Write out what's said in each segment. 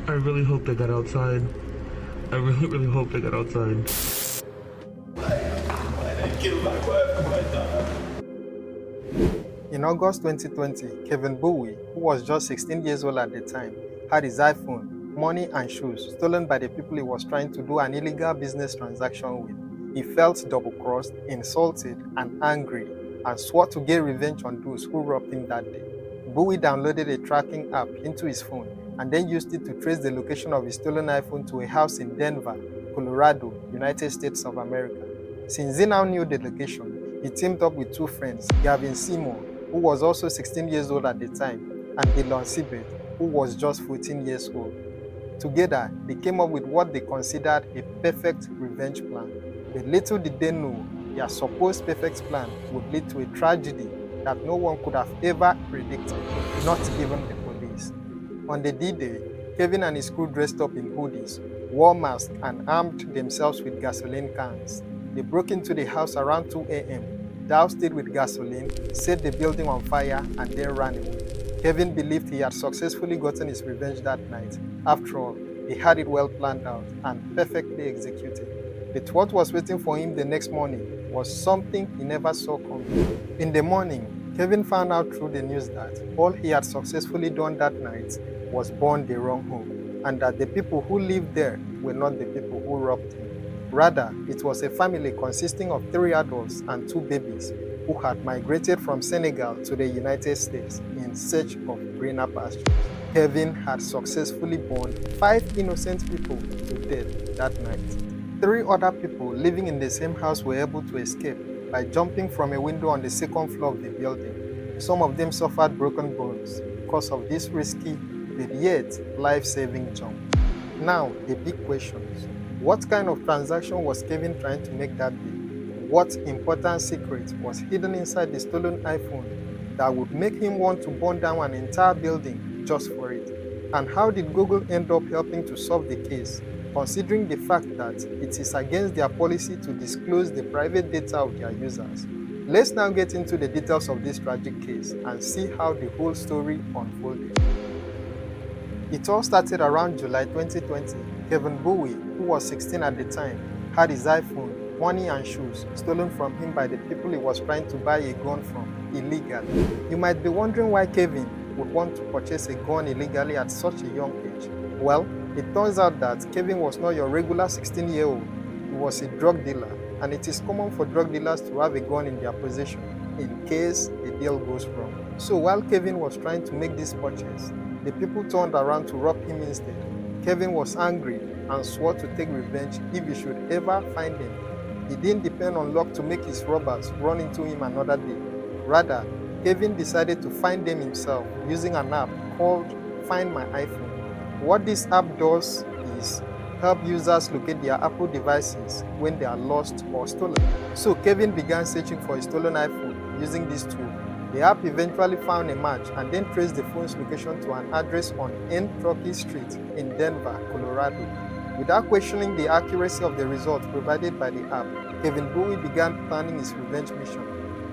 I really hope they got outside. I really, really hope they got outside. In August 2020, Kevin Bowie, who was just 16 years old at the time, had his iPhone, money, and shoes stolen by the people he was trying to do an illegal business transaction with. He felt double-crossed, insulted, and angry, and swore to get revenge on those who robbed him that day. Bowie downloaded a tracking app into his phone and then used it to trace the location of his stolen iPhone to a house in Denver, Colorado, United States of America. Since he now knew the location, he teamed up with two friends, Gavin Seymour, who was also 16 years old at the time, and Dylan Sibet, who was just 14 years old. Together, they came up with what they considered a perfect revenge plan. But little did they know, their supposed perfect plan would lead to a tragedy that no one could have ever predicted, not even the police. On the D-Day, Kevin and his crew dressed up in hoodies, wore masks, and armed themselves with gasoline cans. They broke into the house around 2 a.m., doused it with gasoline, set the building on fire, and then ran away. Kevin believed he had successfully gotten his revenge that night. After all, he had it well planned out and perfectly executed. But what was waiting for him the next morning was something he never saw coming. In the morning, Kevin found out through the news that all he had successfully done that night was burn the wrong home, and that the people who lived there were not the people who robbed him. Rather, it was a family consisting of 3 adults and 2 babies who had migrated from Senegal to the United States in search of greener pastures. Kevin had successfully burned 5 innocent people to death that night. 3 other people living in the same house were able to escape by jumping from a window on the 2nd floor of the building. Some of them suffered broken bones because of this risky but yet life-saving jump. Now, the big questions. What kind of transaction was Kevin trying to make that day? What important secret was hidden inside the stolen iPhone that would make him want to burn down an entire building just for it? And how did Google end up helping to solve the case, considering the fact that it is against their policy to disclose the private data of their users? Let's now get into the details of this tragic case and see how the whole story unfolded. It all started around July 2020. Kevin Bowie, who was 16 at the time, had his iPhone, money, and shoes stolen from him by the people he was trying to buy a gun from illegally. You might be wondering why Kevin would want to purchase a gun illegally at such a young age. Well, it turns out that Kevin was not your regular 16-year-old. He was a drug dealer, and it is common for drug dealers to have a gun in their possession in case a deal goes wrong. So while Kevin was trying to make this purchase, the people turned around to rob him instead. Kevin was angry and swore to take revenge if he should ever find them. He didn't depend on luck to make his robbers run into him another day. Rather, Kevin decided to find them himself using an app called Find My iPhone. What this app does is help users locate their Apple devices when they are lost or stolen. So Kevin began searching for a stolen iPhone using this tool. The app eventually found a match and then traced the phone's location to an address on N. Truckee Street in Denver, Colorado. Without questioning the accuracy of the results provided by the app, Kevin Bowie began planning his revenge mission.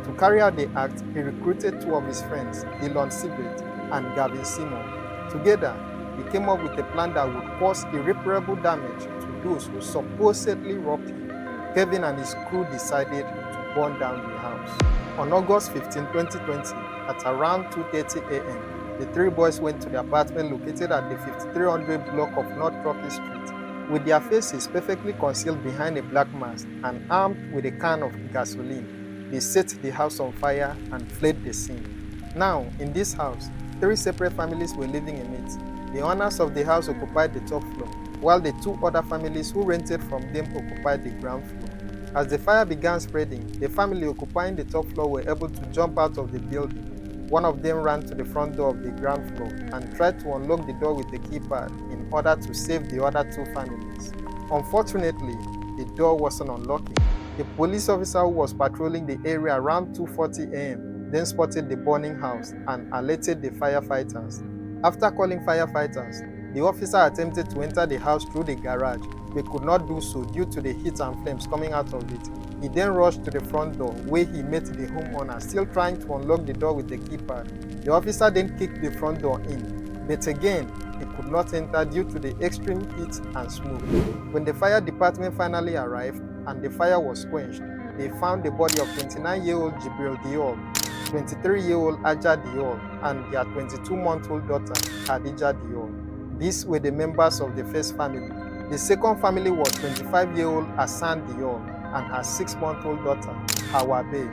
To carry out the act, he recruited 2 of his friends, Dylan Sibet and Gavin Seymour. Together, they came up with a plan that would cause irreparable damage to those who supposedly robbed him. Kevin and his crew decided to burn down the house. On August 15, 2020, at around 2:30 a.m., the 3 boys went to the apartment located at the 5300 block of North Truckee Street. With their faces perfectly concealed behind a black mask and armed with a can of gasoline, they set the house on fire and fled the scene. Now, in this house, 3 separate families were living in it. The owners of the house occupied the top floor, while the 2 other families who rented from them occupied the ground floor. As the fire began spreading, the family occupying the top floor were able to jump out of the building. One of them ran to the front door of the ground floor and tried to unlock the door with the keypad in order to save the other 2 families. Unfortunately, the door wasn't unlocking. A police officer who was patrolling the area around 2:40 a.m. then spotted the burning house and alerted the firefighters. After calling firefighters, the officer attempted to enter the house through the garage, but could not do so due to the heat and flames coming out of it. He then rushed to the front door, where he met the homeowner still trying to unlock the door with the keypad. The officer then kicked the front door in. But again, he could not enter due to the extreme heat and smoke. When the fire department finally arrived and the fire was quenched, they found the body of 29-year-old Jibril Diol, 23-year-old Aja Diol, and their 22-month-old daughter, Khadija Diol. These were the members of the first family. The second family was 25-year-old Arson Diol and her 6-month-old daughter, Hawa Bey.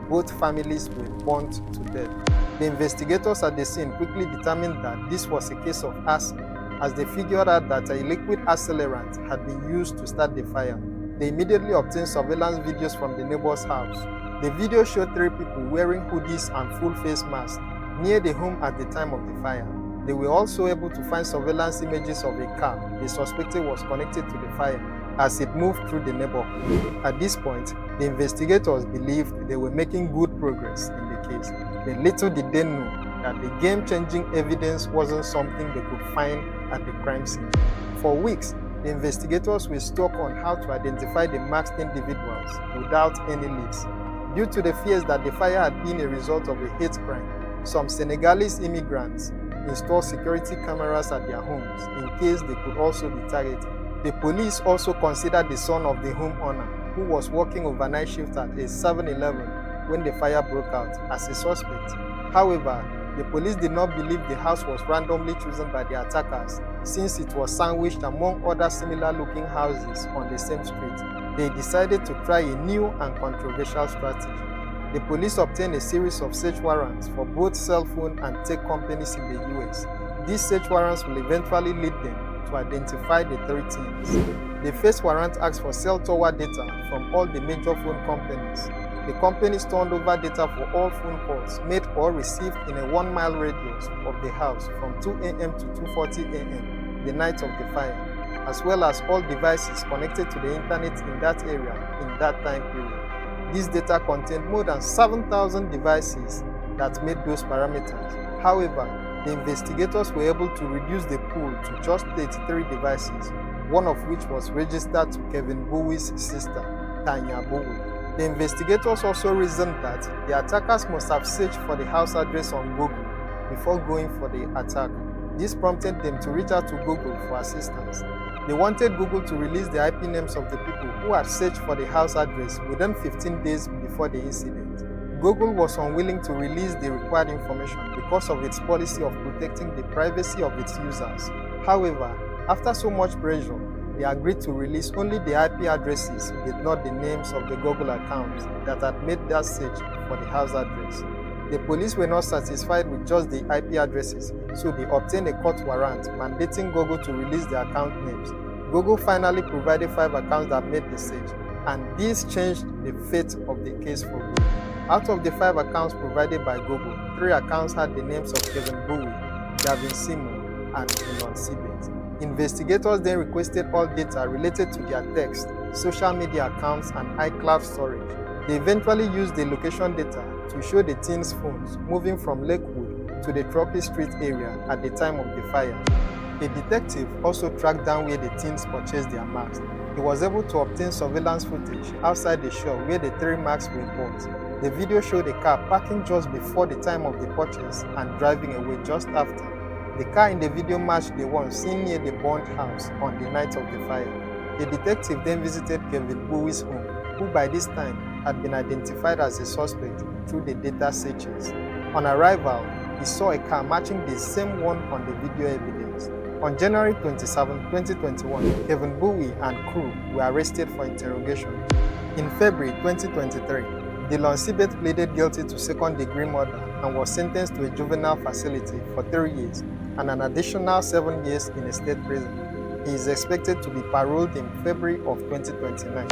Both families were burnt to death. The investigators at the scene quickly determined that this was a case of arson, as they figured out that a liquid accelerant had been used to start the fire. They immediately obtained surveillance videos from the neighbor's house. The video showed 3 people wearing hoodies and full face masks near the home at the time of the fire. They were also able to find surveillance images of a car they suspected was connected to the fire as it moved through the neighborhood. At this point, the investigators believed they were making good progress in the case. But little did they know that the game-changing evidence wasn't something they could find at the crime scene. For weeks, the investigators were stuck on how to identify the masked individuals without any leads. Due to the fears that the fire had been a result of a hate crime, some Senegalese immigrants installed security cameras at their homes in case they could also be targeted. The police also considered the son of the homeowner, who was working overnight shift at a 7-Eleven when the fire broke out, as a suspect. However, the police did not believe the house was randomly chosen by the attackers, since it was sandwiched among other similar-looking houses on the same street. They decided to try a new and controversial strategy. The police obtained a series of search warrants for both cell phone and tech companies in the US. These search warrants will eventually lead them to identify the 3 teams. The first warrant asked for cell tower data from all the major phone companies. The companies turned over data for all phone calls made or received in a 1-mile radius of the house from 2 a.m. to 2:40 a.m. the night of the fire, as well as all devices connected to the internet in that area in that time period. This data contained more than 7,000 devices that met those parameters. However, the investigators were able to reduce the pool to just 33 devices, one of which was registered to Kevin Bowie's sister, Tanya Bowie. The investigators also reasoned that the attackers must have searched for the house address on Google before going for the attack. This prompted them to reach out to Google for assistance. They wanted Google to release the IP names of the people who had searched for the house address within 15 days before the incident. Google was unwilling to release the required information because of its policy of protecting the privacy of its users. However, after so much pressure, they agreed to release only the IP addresses but not the names of the Google accounts that had made that search for the house address. The police were not satisfied with just the IP addresses, so they obtained a court warrant mandating Google to release the account names. Google finally provided 5 accounts that made the search, and this changed the fate of the case for Google. Out of the 5 accounts provided by Google, 3 accounts had the names of Kevin Bowie, Gavin Seymour, and Elon Sibet. Investigators then requested all data related to their text, social media accounts, and iCloud storage. They eventually used the location data to show the teens' phones moving from Lakewood to the Trophy Street area at the time of the fire. A detective also tracked down where the teens purchased their masks. He was able to obtain surveillance footage outside the shop where the 3 masks were bought. The video showed a car parking just before the time of the purchase and driving away just after. The car in the video matched the one seen near the burnt house on the night of the fire. The detective then visited Kevin Bowie's home, who by this time had been identified as a suspect through the data searches. On arrival, he saw a car matching the same one on the video evidence. On January 27, 2021, Kevin Bowie and crew were arrested for interrogation. In February 2023, Elon Sibet pleaded guilty to second-degree murder and was sentenced to a juvenile facility for 3 years and an additional 7 years in a state prison. He is expected to be paroled in February of 2029.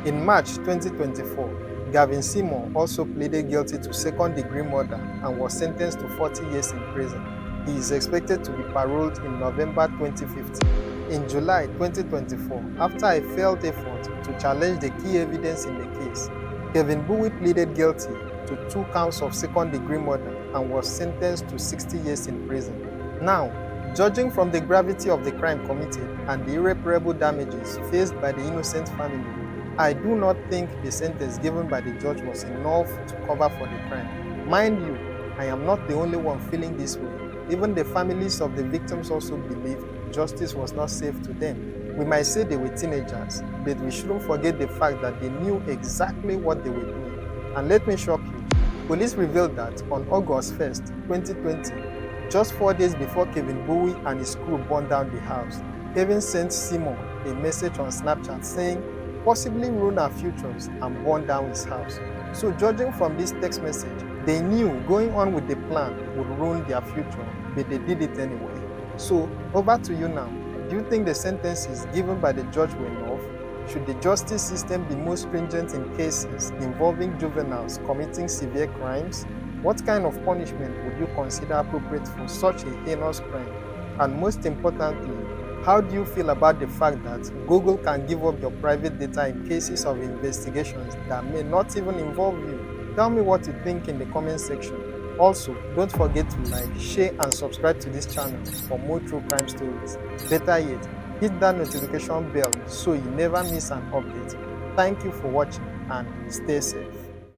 In March 2024, Gavin Seymour also pleaded guilty to second-degree murder and was sentenced to 40 years in prison. He is expected to be paroled in November 2015. In July 2024, after a failed effort to challenge the key evidence in the case, Kevin Bowie pleaded guilty to 2 counts of second-degree murder and was sentenced to 60 years in prison. Now, judging from the gravity of the crime committed and the irreparable damages faced by the innocent family, I do not think the sentence given by the judge was enough to cover for the crime. Mind you, I am not the only one feeling this way. even the families of the victims also believed justice was not safe to them. We might say they were teenagers, but we shouldn't forget the fact that they knew exactly what they were doing. And let me shock you, police revealed that on August 1st, 2020, just 4 days before Kevin Bowie and his crew burned down the house, Kevin sent Simon a message on Snapchat saying, possibly ruin our futures and burn down his house. So judging from this text message, they knew going on with the plan would ruin their future, but they did it anyway. So over to you now. Do you think the sentences given by the judge were enough? Should the justice system be more stringent in cases involving juveniles committing severe crimes? What kind of punishment would you consider appropriate for such a heinous crime? And most importantly, how do you feel about the fact that Google can give up your private data in cases of investigations that may not even involve you? Tell me what you think in the comment section. Also, don't forget to like, share and subscribe to this channel for more true crime stories. Better yet, hit that notification bell so you never miss an update. Thank you for watching and stay safe.